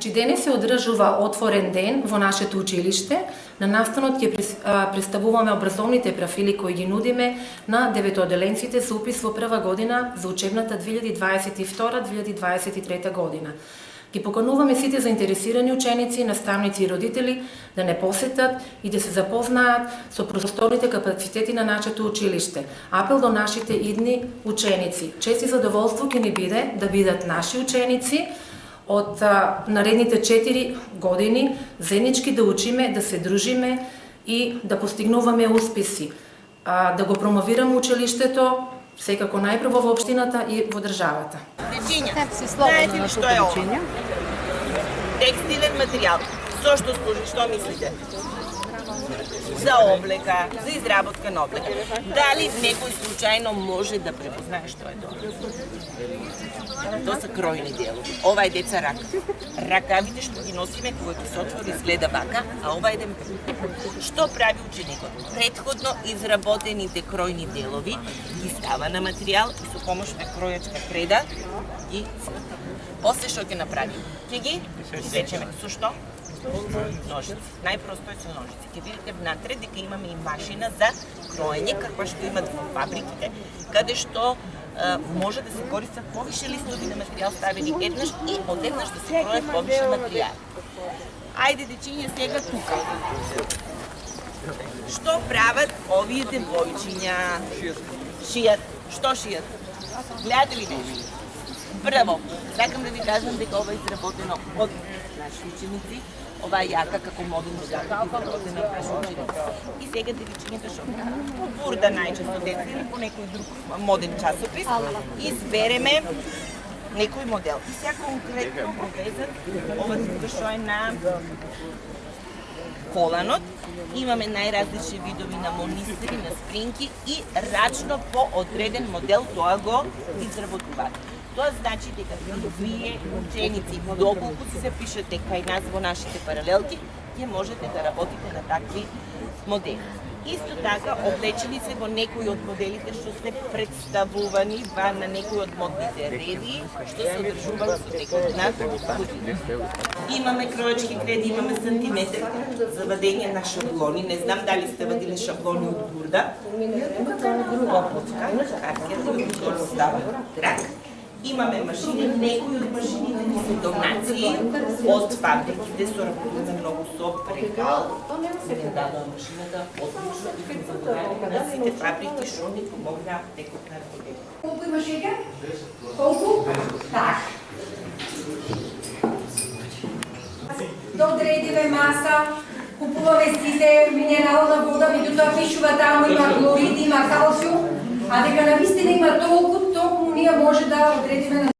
Значи, денес се одржува отворен ден во нашето училиште. На настанот ќе представуваме образовните профили кои ги нудиме на деветоделенците за упис во прва година за учебната 2022-2023 година. Ги покануваме сите заинтересирани ученици, наставници и родители да не посетат и да се запознаат со просторните капацитети на нашето училиште. Апел до нашите идни ученици. Чест и задоволство ќе ни биде да бидат наши ученици од наредните 4 години заеднички да учиме, да се дружиме и да постигнуваме успеси. Да го промовираме училиштето секако најпрво во општината и во државата. Дечиња, знаете ли што е ова? Текстилен материјал. Со што служи, што мислите? За облека, за изработка на облека. Дали некој случајно може да препознае што е тоа? Тоа се кројни делови. Ова е деца рак. Ракавите што ги носиме кога ги се отвори изгледа вака, а ова е демпер. Што прави ученикот? Претходно изработените кројни делови ги става на материјал и со помош на кројачка преда и после што ќе направи? Ќе ги сечеме. Со што? Ножици. Најпросто е со ножици. Ќе видите внатре дека имаме и машина за кроење, каква што имат во фабриките, каде што може да се користат повише листови на материјал ставени еднаш и одеднаш да се крое повише материјал. Ајде, дечиња, сега тука. Што прават овие девојчиња? Шијат. Што шијат? Гледате ли нещо? Прво, сакам да ви кажам дека ова е изработено од наши ученици. Ова е јака како моден јака, изработена од наши ученици. И сега девојчињата што прават? По Бурда најчесто деца или по некој друг моден часопис избереме некој модел. И сега конкретно повезат ова тука што е на коланот. Имаме најразлични видови на монистри, на спринки и рачно по одреден модел тоа го изработуваат. Тоа значи дека вие ученици, доколку си запишете кај нас во нашите паралелки, ќе можете да работите на такви модели. Исто така, облечени се во некои од моделите што се представувани на некои од модните реди, што се одржували со некои од нас години. Имаме кроечки креди, имаме сантиметр за вадење на шаблони. Не знам дали сте вадиле шаблони од Бурда. Опотка, каркер, става трак. Имаме машини, некои од машините ни се донации од фабриките, соработуваме многу со Прекал. Се дадува машината одлично и ги благодараме на сите фабрики што ни помогнаат текот на работите. Колку имаш сега? Колку? Так. Да одредиме маса, купуваме сите минерална вода, меѓутоа пишува таму има хлорид, има калциум, а дека навистина има толку ние може да одредиме на